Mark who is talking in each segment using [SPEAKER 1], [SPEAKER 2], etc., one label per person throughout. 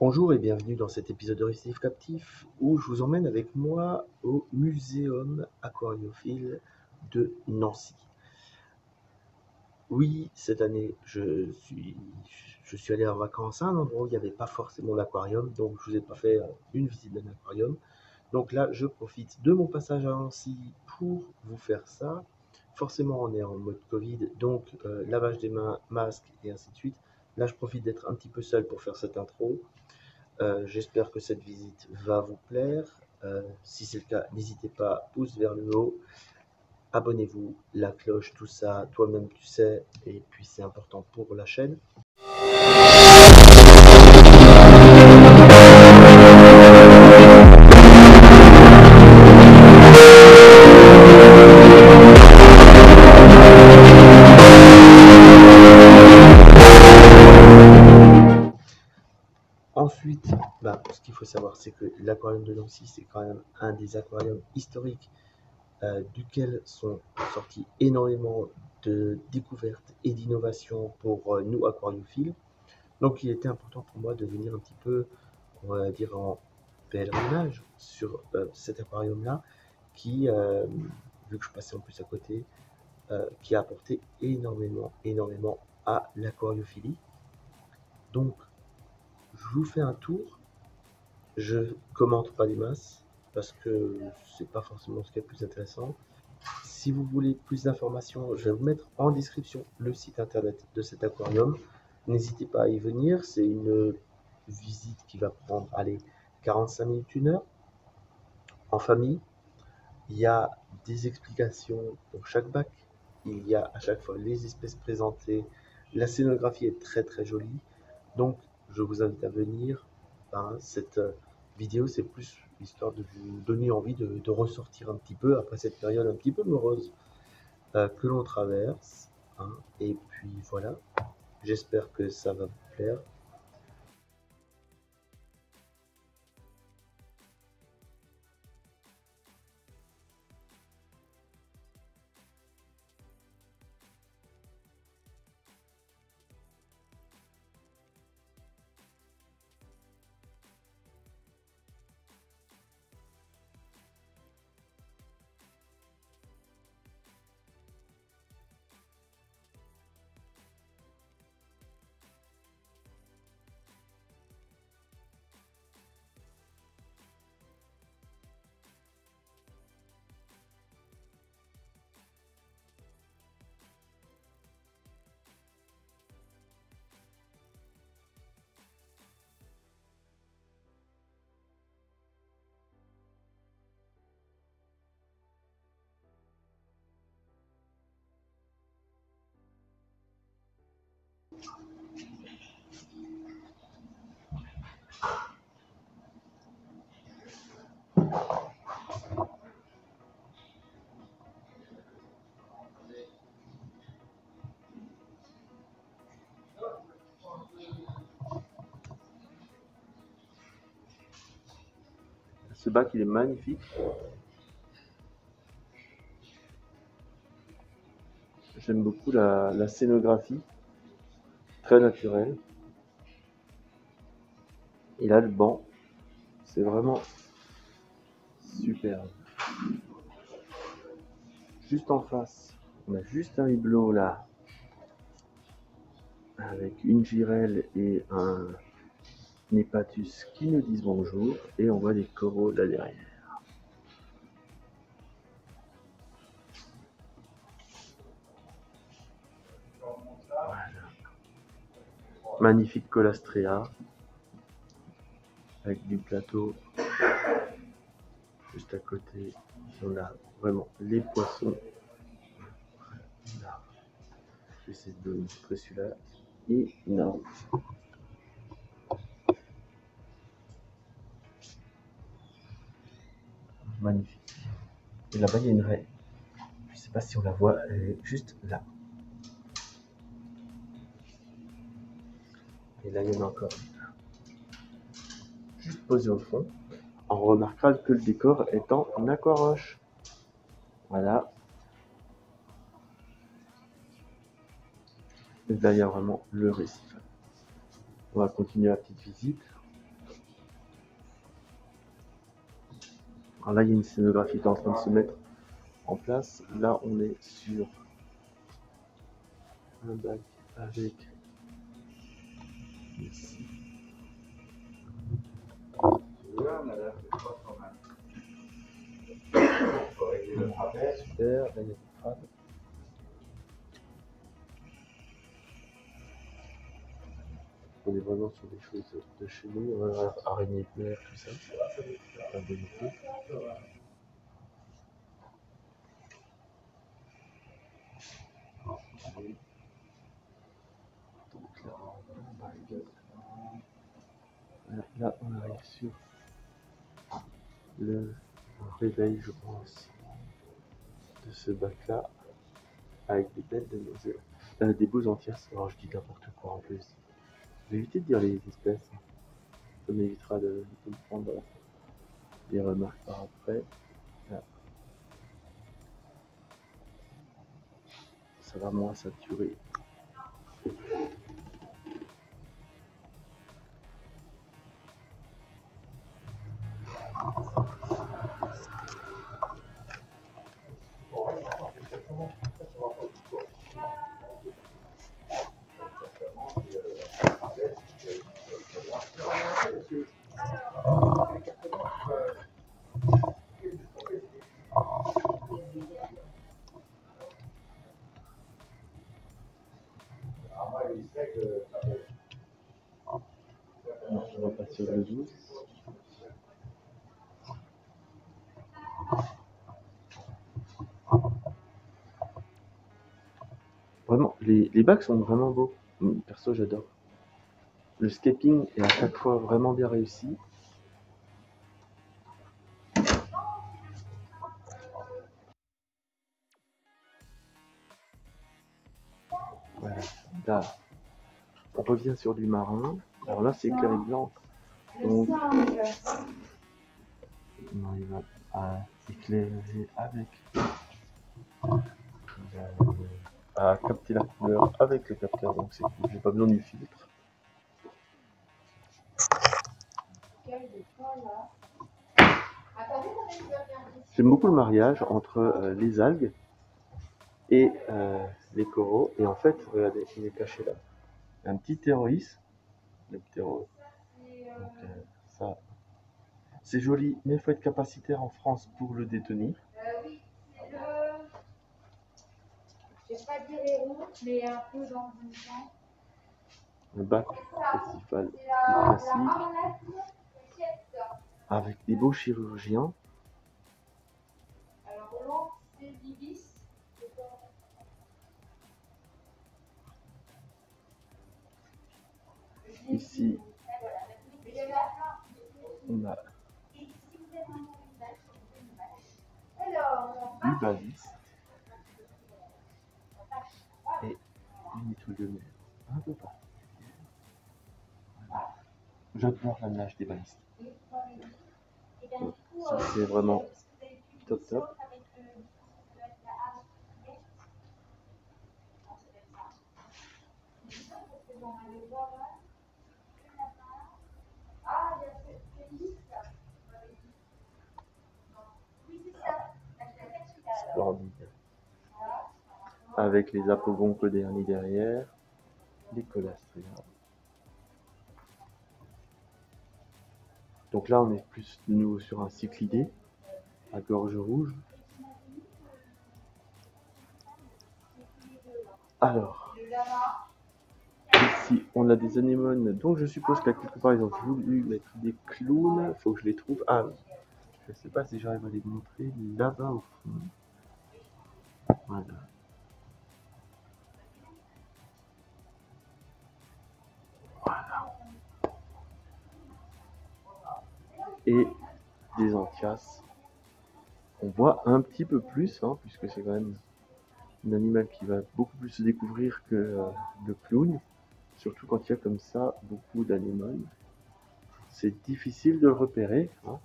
[SPEAKER 1] Bonjour et bienvenue dans cet épisode de Récif Captif où je vous emmène avec moi au Muséum aquariophile de Nancy. Oui, cette année, je suis allé en vacances à un endroit où il n'y avait pas forcément d'aquarium, donc je ne vous ai pas fait une visite d'un aquarium. Donc là, je profite de mon passage à Nancy pour vous faire ça. Forcément, on est en mode Covid, donc lavage des mains, masque et ainsi de suite. Là, je profite d'être un petit peu seul pour faire cette intro. J'espère que cette visite va vous plaire. Si c'est le cas, n'hésitez pas, pouce vers le haut, abonnez-vous, la cloche, tout ça, toi-même tu sais, et puis c'est important pour la chaîne. Ensuite, ce qu'il faut savoir, c'est que l'aquarium de Nancy, c'est quand même un des aquariums historiques duquel sont sortis énormément de découvertes et d'innovations pour nous aquariophiles. Donc il était important pour moi de venir un petit peu, on va dire, en pèlerinage sur cet aquarium-là, qui, vu que je passais en plus à côté, qui a apporté énormément à l'aquariophilie. Donc je vous fais un tour. Je commente pas les masses parce que c'est pas forcément ce qui est le plus intéressant. Si vous voulez plus d'informations, je vais vous mettre en description le site internet de cet aquarium. N'hésitez pas à y venir. C'est une visite qui va prendre, allez, 45 minutes, 1 heure en famille. Il y a des explications pour chaque bac. Il y a à chaque fois les espèces présentées. La scénographie est très jolie. Donc, je vous invite à venir. Cette vidéo, c'est plus histoire de vous donner envie de ressortir un petit peu après cette période un petit peu morose que l'on traverse. Et puis voilà, j'espère que ça va vous plaire. Ce bac, il est magnifique. J'aime beaucoup la scénographie, très naturelle. Et là, le banc, c'est vraiment superbe. Juste en face, on a juste un hublot là, avec une girelle et un Hépatus qui nous disent bonjour, et on voit des coraux là derrière. Voilà. Magnifique Colastrea, avec du plateau juste à côté. On a vraiment les poissons. Là. J'essaie de montrer celui-là. Énorme. Magnifique. Et là-bas, il y a une raie. Je ne sais pas si on la voit, elle est juste là. Et là, il y en a encore juste posée au fond. On remarquera que le décor est en aquaroche. Voilà. Et là, il y a vraiment le récif. On va continuer la petite visite. Alors là, il y a une scénographie qui est en train de se mettre en place. Là, on est sur un bac avec ici. Super, là il y a des crabes. On est vraiment sur des choses de chez nous, araignées de mer, tout ça. Pas de beauté. Donc là, on arrive sur le réveil, je pense, de ce bac-là, avec des belles demoiselles, des beaux entières. Alors je dis n'importe quoi en plus. Je vais éviter de dire les espèces. Ça m'évitera de me prendre des remarques par après. Là. Ça va moins saturer. Non, on va passer sur le 12. Vraiment, les bacs sont vraiment beaux. Perso, j'adore. Le scaping est à chaque fois vraiment bien réussi. Voilà. Là, on revient sur du marin. Alors là, c'est éclairé blanc. Donc, on arrive à éclairer avec, à capter la couleur avec le capteur. Donc c'est cool. J'ai pas besoin du filtre. J'aime beaucoup le mariage entre les algues et les coraux. Et en fait, regardez, il est caché là. Un petit terroriste. Le terreau. Donc ça, c'est joli, mais il faut être capacitaire en France pour le détenir.
[SPEAKER 2] Oui, c'est le. Je vais pas dire les ronds, mais un peu dans le sens.
[SPEAKER 1] Le bac festival classique. Avec des beaux chirurgiens.
[SPEAKER 2] Alors, Roland, c'est l'ibis.
[SPEAKER 1] Ici, on a du baliste et une étoile de mer. Un peu pas. J'adore la nage des balistes. Donc, ça c'est vraiment top top. Splendide. Avec les apogonques derniers derrière, les colastria. Donc là, on est plus de nouveau sur un cyclidé à gorge rouge. Alors, ici, on a des anémones, donc je suppose qu'à quelque part, ils ont voulu mettre des clowns. Faut que je les trouve. Ah oui. Je sais pas si j'arrive à les montrer là-bas au fond. Voilà. Voilà. Et des anthias. On voit un petit peu plus, hein, puisque c'est quand même un animal qui va beaucoup plus se découvrir que le clown. Surtout quand il y a comme ça beaucoup d'anémones. C'est difficile de le repérer. Hein,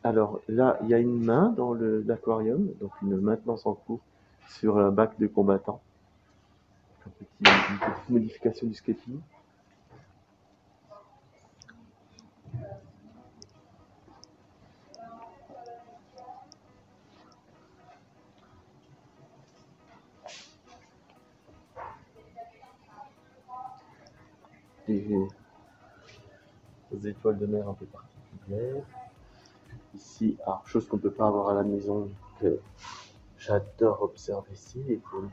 [SPEAKER 1] Alors là, il y a une main dans l'aquarium, donc une maintenance en cours sur un bac de combattant. Une petite modification du scaping. des étoiles de mer un peu particulières. Ici, alors, chose qu'on ne peut pas avoir à la maison, que j'adore observer ici, les poules.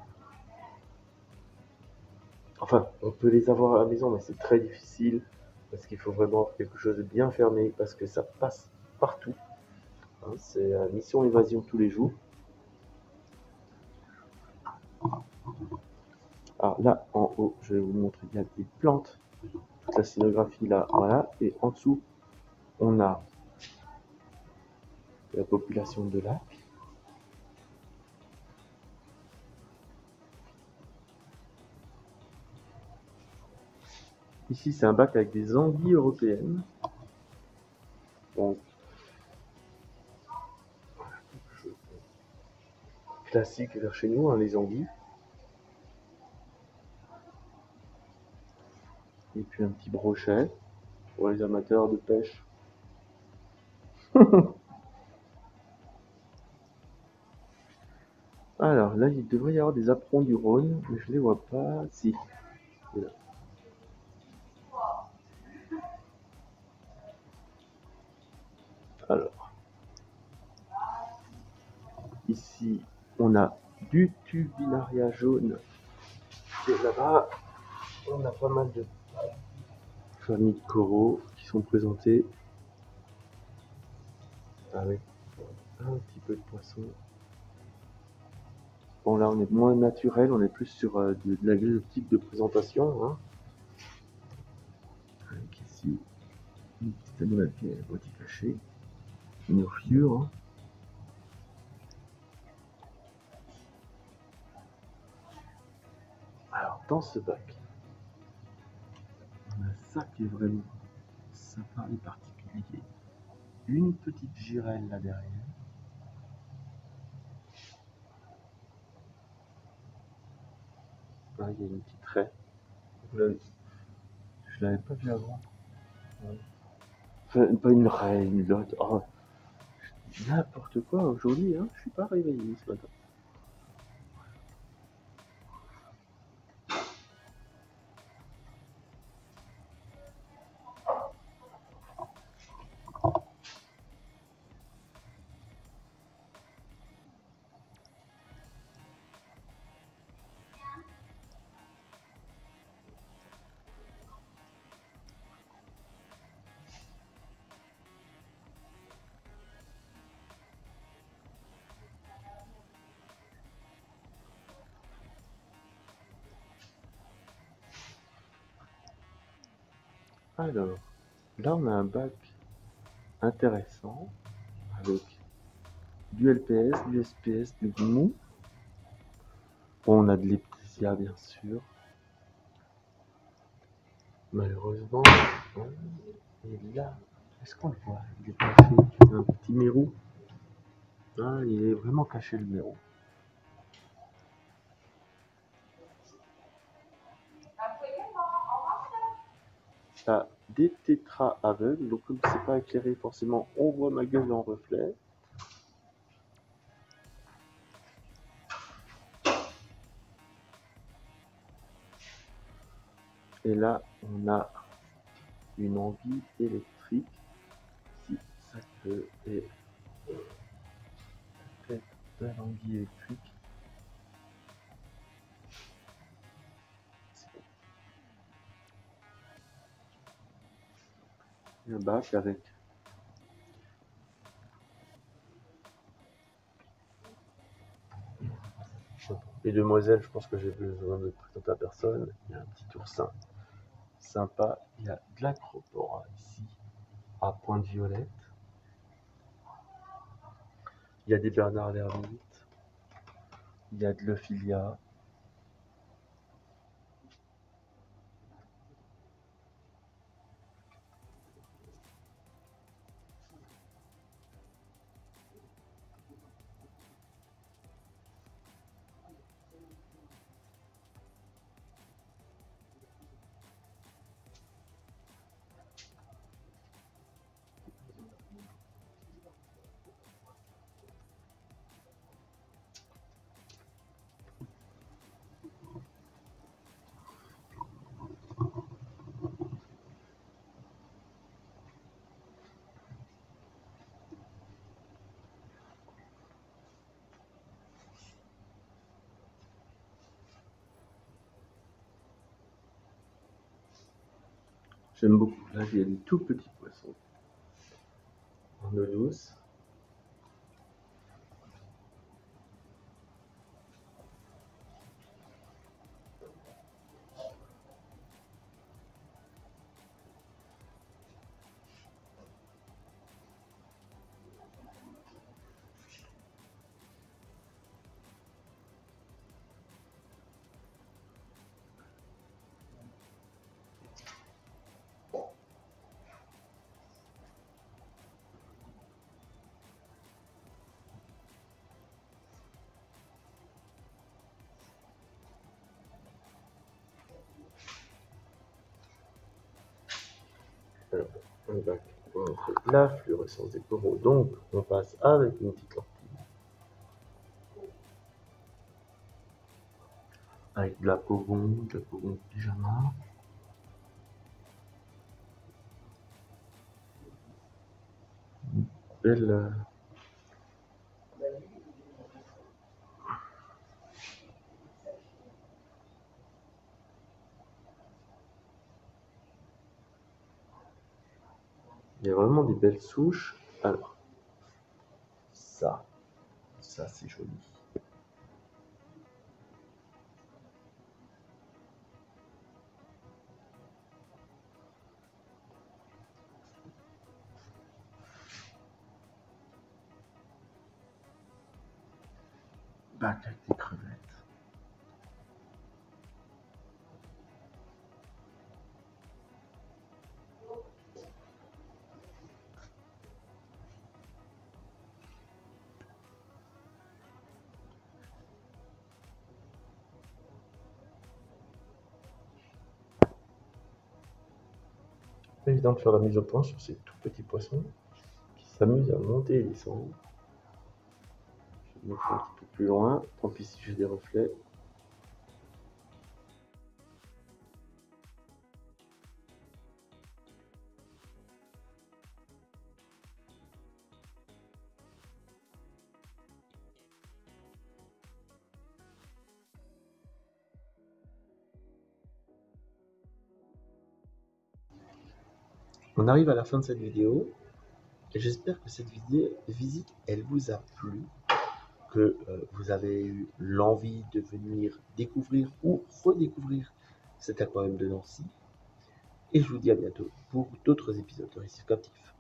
[SPEAKER 1] Enfin, on peut les avoir à la maison, mais c'est très difficile, parce qu'il faut vraiment avoir quelque chose de bien fermé, parce que ça passe partout. Hein, c'est mission évasion tous les jours. Alors là, en haut, je vais vous montrer, il y a des plantes, toute la scénographie là, voilà, et en dessous, on a la population de lacs. Ici, c'est un bac avec des anguilles européennes. Donc, classique vers chez nous, hein, les anguilles. Et puis un petit brochet pour les amateurs de pêche. Alors là, il devrait y avoir des aprons du Rhône, mais je les vois pas. Si. Là. Alors, ici, on a du Tubinaria jaune. Et là-bas, on a pas mal de familles de coraux qui sont présentées avec un petit peu de poisson. Bon, là, on est moins naturel, on est plus sur de l'exotique de présentation. Hein. Avec ici, une petite animal qui est moitié cachée. Une orfure. Hein. Alors, dans ce bac, on a ça qui est vraiment sympa et particulier. Une petite girelle là derrière. Ah, il y a une petite raie. Je l'avais pas vu avant. Ouais. Enfin, pas une raie, une lotte. Oh, n'importe quoi aujourd'hui, hein. Je suis pas réveillé ce matin. Alors, là on a un bac intéressant avec du LPS, du SPS, du GNU. Bon, on a de l'Eptisia bien sûr. Malheureusement. Et là, est-ce qu'on le voit? Il est caché. Un petit mérou. Ah, il est vraiment caché le mérou. T'as des tétras aveugles, donc comme c'est pas éclairé forcément, on voit ma gueule en reflet. Et là, on a une anguille électrique qui s'accueille et tête de l'anguille électrique. Un bac avec les demoiselles, je pense que j'ai besoin de présenter à personne. Il y a un petit oursin sympa. Il y a de l'acropora ici à pointe violette. Il y a des bernards l'ermite. Il y a de l'euphilia. J'aime beaucoup. Là, il y a des tout petits poissons en eau douce. Alors, on va montrer la fluorescence des coraux. Donc, on passe avec une petite lentille. Avec de la pogone pyjama. Belle. Il y a vraiment des belles souches. Alors, ça c'est joli. Bac avec des crevettes. Pas évident de faire la mise au point sur ces tout petits poissons qui s'amusent à monter et descendre. Je vais me mettre un petit peu plus loin, tant pis si j'ai des reflets. On arrive à la fin de cette vidéo. J'espère que cette visite, elle vous a plu, que vous avez eu l'envie de venir découvrir ou redécouvrir cet aquarium de Nancy. Et je vous dis à bientôt pour d'autres épisodes de Récif Captif.